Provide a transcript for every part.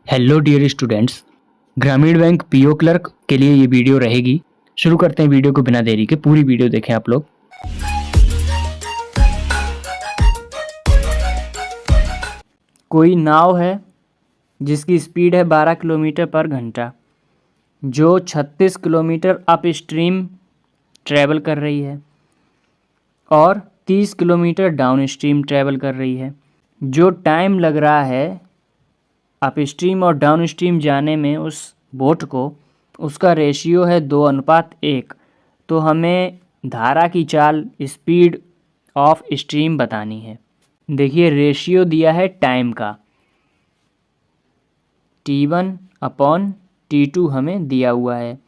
Hello dear students, ग्रामीण bank PO clerk के लिए ये वीडियो रहेगी। शुरू करते हैं वीडियो को बिना देरी के। पूरी वीडियो देखें आप लोग। कोई नाव है जिसकी स्पीड है 12 किलोमीटर पर घंटा, जो 36 किलोमीटर अप स्ट्रीम ट्रैवल कर रही है और 30 किलोमीटर डाउन स्ट्रीम ट्रैवल कर रही है। जो टाइम लग रहा है अप स्ट्रीम और डाउन स्ट्रीम जाने में उस बोट को, उसका रेशियो है 2:1। तो हमें धारा की चाल, स्पीड ऑफ स्ट्रीम बतानी है। देखिए रेशियो दिया है टाइम का, T1/T2 हमें दिया हुआ है।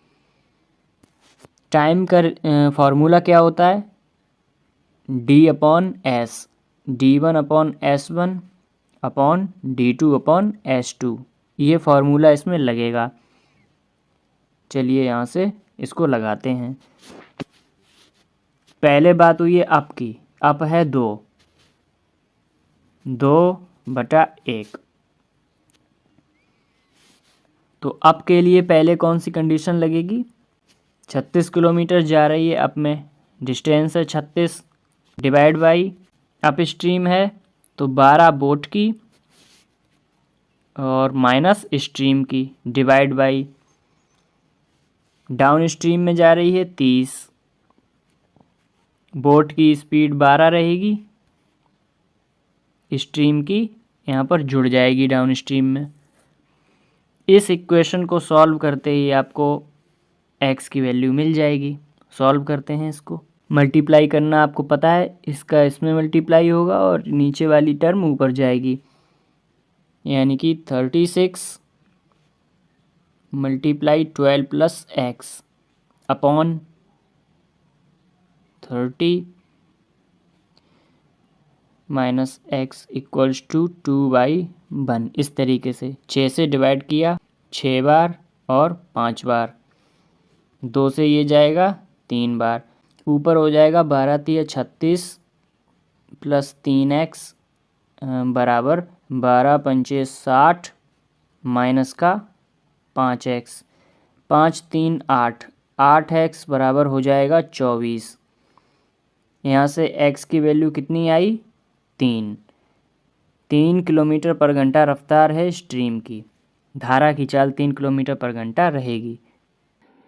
टाइम का फॉर्मूला क्या होता है? D/S, D1/S1/D2/S2। ये फार्मूला इसमें लगेगा। चलिए यहाँ से इसको लगाते हैं। पहले बात हुई है अप की। अप है 2/1। तो अप के लिए पहले कौन सी कंडीशन लगेगी? 36 किलोमीटर जा रही है अप में, डिस्टेंस है 36, डिवाइड बाई अप स्ट्रीम है तो 12 बोट की और माइनस स्ट्रीम की, डिवाइड बाई डाउन स्ट्रीम में जा रही है 30, बोट की स्पीड 12 रहेगी, स्ट्रीम की यहाँ पर जुड़ जाएगी डाउन स्ट्रीम में। इस इक्वेशन को सॉल्व करते ही आपको x की वैल्यू मिल जाएगी। सॉल्व करते हैं इसको। मल्टीप्लाई करना आपको पता है, इसका इसमें मल्टीप्लाई होगा और नीचे वाली टर्म ऊपर जाएगी, यानी कि 36 multiply 12 plus x upon 30 minus x equals to 2/1। इस तरीके से 6 से डिवाइड किया 6 बार और 5 बार, 2 से ये जाएगा 3 बार, ऊपर हो जाएगा 12×3 = 36 प्लस 3x बराबर 12×5 = 60 माइनस का 5x, 5×3 = 8, 8x बराबर हो जाएगा 24। यहाँ से x की वैल्यू कितनी आई? 3 किलोमीटर पर घंटा रफ्तार है स्ट्रीम की। धारा की चाल 3 किलोमीटर पर घंटा रहेगी।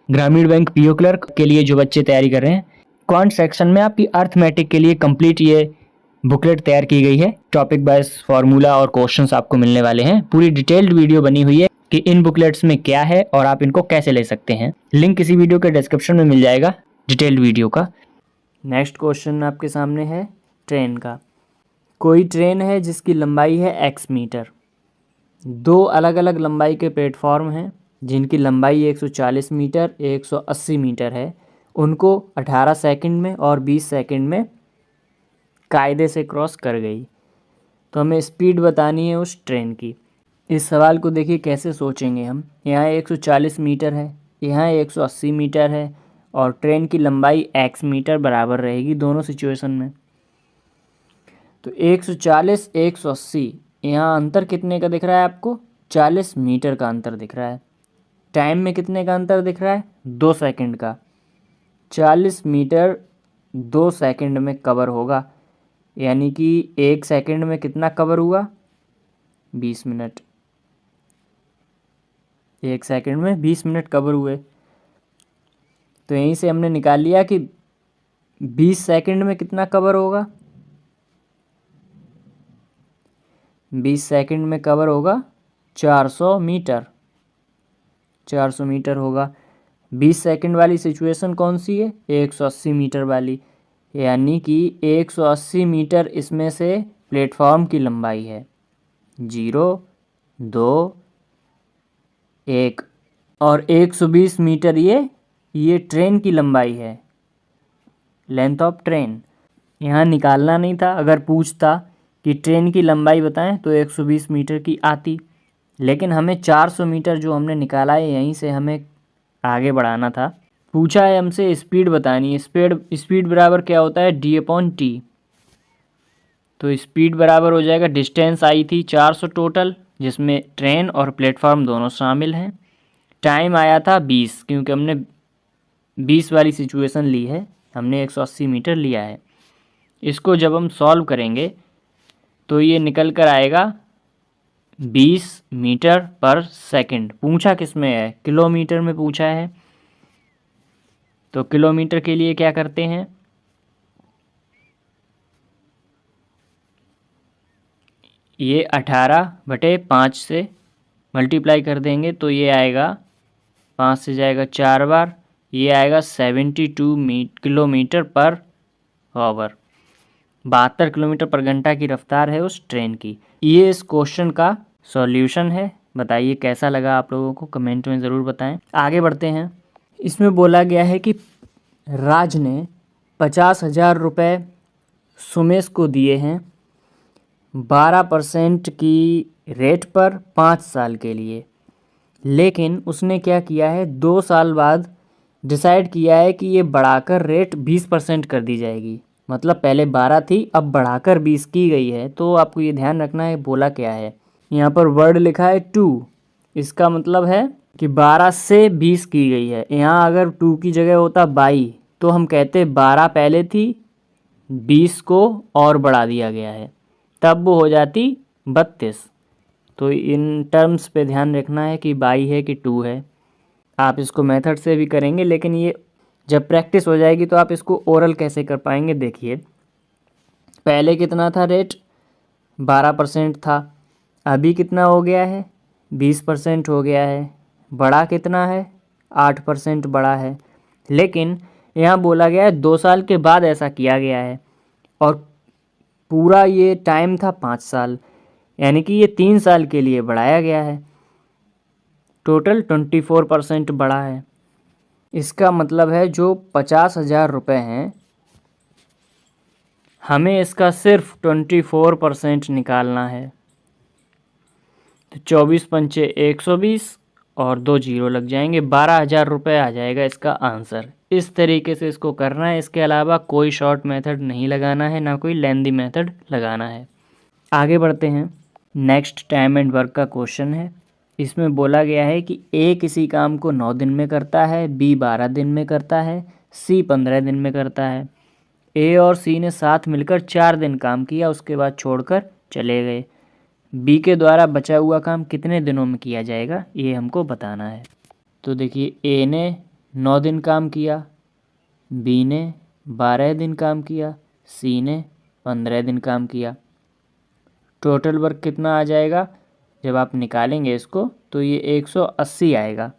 ग्रामीण बैंक पीओ क्लर्क के लिए जो बच्चे तैयारी कर रहे हैं, क्वांट सेक्शन में आपकी अर्थमेटिक के लिए कंप्लीट ये बुकलेट तैयार की गई है। टॉपिक वाइज फार्मूला और क्वेश्चंस आपको मिलने वाले हैं। पूरी डिटेल्ड वीडियो बनी हुई है कि इन बुकलेट्स में क्या है और आप इनको कैसे ले सकते हैं। लिंक इसी वीडियो के डिस्क्रिप्शन में मिल जाएगा डिटेल्ड वीडियो का। नेक्स्ट क्वेश्चन आपके सामने है ट्रेन का। कोई ट्रेन है जिसकी लंबाई है x मीटर। दो अलग अलग लंबाई के प्लेटफॉर्म हैं जिनकी लंबाई 140 मीटर 180 मीटर है। उनको 18 सेकंड में और 20 सेकंड में कायदे से क्रॉस कर गई। तो हमें स्पीड बतानी है उस ट्रेन की। इस सवाल को देखिए कैसे सोचेंगे हम। यहाँ 140 मीटर है, यहाँ 180 मीटर है और ट्रेन की लंबाई x मीटर बराबर रहेगी दोनों सिचुएशन में। तो 140 180, यहाँ अंतर कितने का दिख रहा है आपको? 40 मीटर का अंतर दिख रहा है। टाइम में कितने का अंतर दिख रहा है? 2 सेकंड का। 40 मीटर 2 सेकंड में कवर होगा, यानी कि 1 सेकंड में कितना कवर हुआ? 20 मिनट। 1 सेकंड में 20 मिनट कवर हुए। तो यहीं से हमने निकाल लिया कि 20 सेकंड में कितना कवर होगा? 20 सेकंड में कवर होगा 400 मीटर। 400 मीटर होगा। 20 सेकंड वाली सिचुएशन कौन सी है? 180 मीटर वाली, यानी कि 180 मीटर इसमें से प्लेटफॉर्म की लंबाई है। 0 2 1 और 120 मीटर ये ट्रेन की लंबाई है, लेंथ ऑफ ट्रेन। यहाँ निकालना नहीं था। अगर पूछता कि ट्रेन की लंबाई बताएं तो 120 मीटर की आती, लेकिन हमें 400 मीटर जो हमने निकाला है यहीं से हमें आगे बढ़ाना था। पूछा है हमसे स्पीड बतानी है। स्पीड बराबर क्या होता है? D/T। तो स्पीड बराबर हो जाएगा, डिस्टेंस आई थी 400 टोटल, जिसमें ट्रेन और प्लेटफॉर्म दोनों शामिल हैं। टाइम आया था 20, क्योंकि हमने 20 वाली सिचुएशन ली है, हमने 180 मीटर लिया है। इसको जब हम सॉल्व करेंगे तो ये निकल कर आएगा 20 मीटर पर सेकंड। पूछा किस में है? किलोमीटर में पूछा है। तो किलोमीटर के लिए क्या करते हैं, ये 18/5 से मल्टीप्लाई कर देंगे तो ये आएगा, 5 से जाएगा 4 बार, ये आएगा 72 किलोमीटर पर आवर। 72 किलोमीटर पर घंटा की रफ्तार है उस ट्रेन की। ये इस क्वेश्चन का सॉल्यूशन है। बताइए कैसा लगा आप लोगों को, कमेंट में ज़रूर बताएं। आगे बढ़ते हैं। इसमें बोला गया है कि राज ने 50,000 रुपये सुमेश को दिए हैं 12% की रेट पर 5 साल के लिए, लेकिन उसने क्या किया है, 2 साल बाद डिसाइड किया है कि ये बढ़ाकर रेट 20% कर दी जाएगी। मतलब पहले 12 थी, अब बढ़ाकर 20 की गई है। तो आपको ये ध्यान रखना है बोला क्या है। यहाँ पर वर्ड लिखा है 2, इसका मतलब है कि 12 से 20 की गई है। यहाँ अगर 2 की जगह होता 22 तो हम कहते 12 पहले थी, 20 को और बढ़ा दिया गया है, तब वो हो जाती 32। तो इन टर्म्स पे ध्यान रखना है कि 22 है कि 2 है। आप इसको मेथड से भी करेंगे, लेकिन ये जब प्रैक्टिस हो जाएगी तो आप इसको ओरल कैसे कर पाएंगे। देखिए पहले कितना था रेट, 12% था, अभी कितना हो गया है, 20% हो गया है। बढ़ा कितना है, 8% बढ़ा है। लेकिन यहाँ बोला गया है 2 साल के बाद ऐसा किया गया है, और पूरा ये टाइम था 5 साल, यानी कि ये 3 साल के लिए बढ़ाया गया है। टोटल 24% बढ़ा है। इसका मतलब है जो 50,000 रुपये हैं, हमें इसका सिर्फ 24% निकालना है। तो 24 पंचे 120 और 2 जीरो लग जाएंगे, 12,000 रुपये आ जाएगा इसका आंसर। इस तरीके से इसको करना है। इसके अलावा कोई शॉर्ट मेथड नहीं लगाना है, ना कोई लेंदी मेथड लगाना है। आगे बढ़ते हैं। नेक्स्ट टाइम एंड वर्क का क्वेश्चन है। इसमें बोला गया है कि ए किसी काम को 9 दिन में करता है, बी 12 दिन में करता है, सी 15 दिन में करता है। ए और सी ने साथ मिलकर 4 दिन काम किया, उसके बाद छोड़कर चले गए। बी के द्वारा बचा हुआ काम कितने दिनों में किया जाएगा, ये हमको बताना है। तो देखिए ए ने 9 दिन काम किया, बी ने 12 दिन काम किया, सी ने 15 दिन काम किया। टोटल वर्क कितना आ जाएगा, जब आप निकालेंगे इसको तो ये 180 आएगा।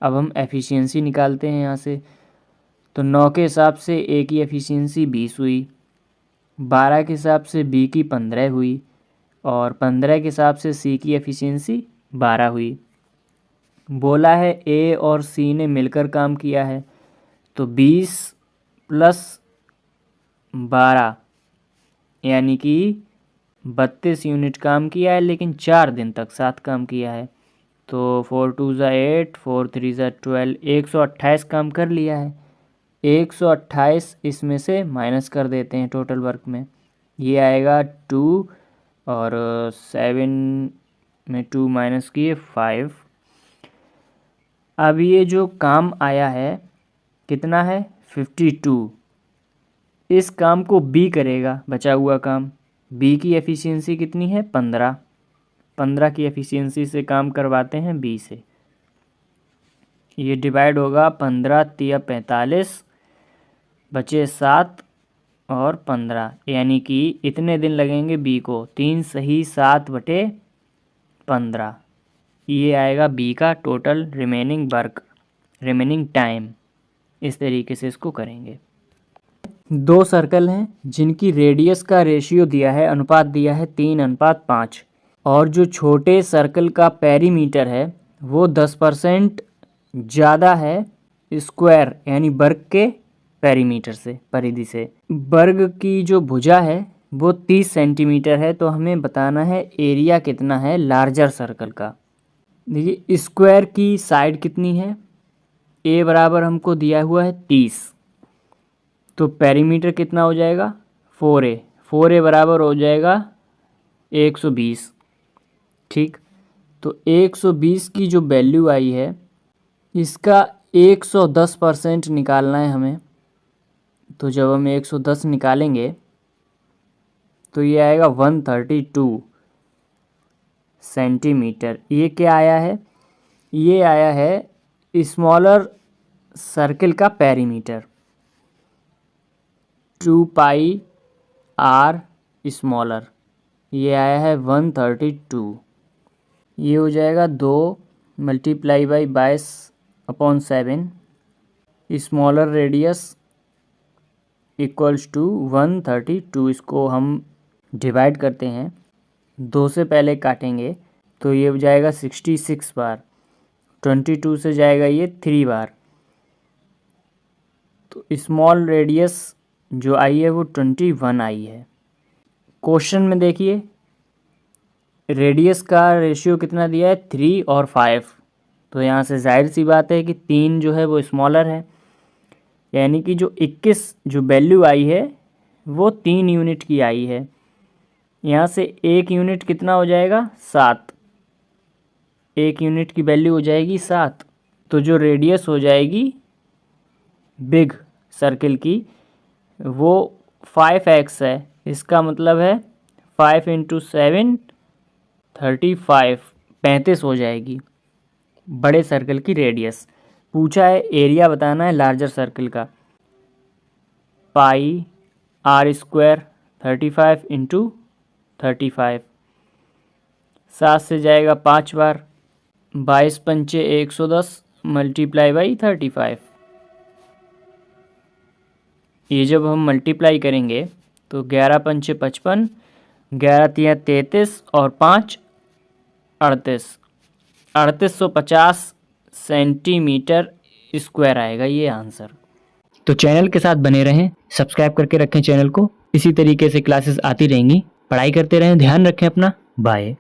अब हम एफिशिएंसी निकालते हैं यहाँ से। तो 9 के हिसाब से ए की एफिशिएंसी 20 हुई, 12 के हिसाब से बी की 15 हुई, और 15 के हिसाब से सी की एफिशिएंसी 12 हुई। बोला है ए और सी ने मिलकर काम किया है, तो 20 प्लस 12 यानी कि 32 यूनिट काम किया है, लेकिन 4 दिन तक साथ काम किया है। तो 4 2 ज़ा 8, 4 3 ज़ा 12, 128 काम कर लिया है। 128 इसमें से माइनस कर देते हैं टोटल वर्क में, ये आएगा 2, और 7 में 2 माइनस किए 5। अब ये जो काम आया है कितना है, 52। इस काम को बी करेगा, बचा हुआ काम। बी की एफिशिएंसी कितनी है, 15। 15 की एफिशिएंसी से काम करवाते हैं बी से। ये डिवाइड होगा 15 तिया 45, बचे 7 और 15, यानी कि इतने दिन लगेंगे बी को, 3 सही 7/15। ये आएगा बी का total remaining work, remaining time. इस तरीके से इसको करेंगे। 2 सर्कल हैं जिनकी रेडियस का रेशियो दिया है, अनुपात दिया है 3:5, और जो छोटे सर्कल का पेरीमीटर है वो 10% ज़्यादा है स्क्वायर यानी वर्ग के पेरीमीटर से, परिधि से। वर्ग की जो भुजा है वो 30 सेंटीमीटर है, तो हमें बताना है एरिया कितना है लार्जर सर्कल का। देखिए स्क्वायर की साइड कितनी है, ए बराबर हमको दिया हुआ है 30, तो पेरीमीटर कितना हो जाएगा 4a। 4a बराबर हो जाएगा 120। ठीक। तो 120 की जो वैल्यू आई है इसका 110% निकालना है हमें। तो जब हम 110 निकालेंगे तो ये आएगा 132 सेंटीमीटर। ये क्या आया है? ये आया है स्मॉलर सर्किल का पेरीमीटर। 2 पाई आर स्मॉलर, ये आया है 132। ये हो जाएगा 2 multiply by 22/7 smaller radius equals to 132। इसको हम डिवाइड करते हैं, 2 से पहले काटेंगे तो ये हो जाएगा 66 बार, 22 से जाएगा ये 3 बार। तो स्मॉल रेडियस जो आई है वो 21 आई है। क्वेश्चन में देखिए रेडियस का रेशियो कितना दिया है, 3 और 5। तो यहाँ से जाहिर सी बात है कि 3 जो है वो स्मॉलर है, यानी कि जो 21 जो वैल्यू आई है वो 3 यूनिट की आई है। यहाँ से 1 यूनिट कितना हो जाएगा, 7। 1 यूनिट की वैल्यू हो जाएगी 7। तो जो रेडियस हो जाएगी बिग सर्किल की वो 5x है। इसका मतलब है 5 × 7 35, 35 हो जाएगी बड़े सर्कल की रेडियस। पूछा है एरिया बताना है लार्जर सर्कल का। पाई आर स्क्वायर 35 × 35, 7 से जाएगा 5 बार, 22 पंचे 110 मल्टीप्लाई बाई 35। ये जब हम मल्टीप्लाई करेंगे तो 11 पंचे 55, 11 तिया 33 और 5 38, 3850 सेंटीमीटर स्क्वायर आएगा ये आंसर। तो चैनल के साथ बने रहें, सब्सक्राइब करके रखें चैनल को। इसी तरीके से क्लासेस आती रहेंगी। पढ़ाई करते रहें, ध्यान रखें अपना। बाय।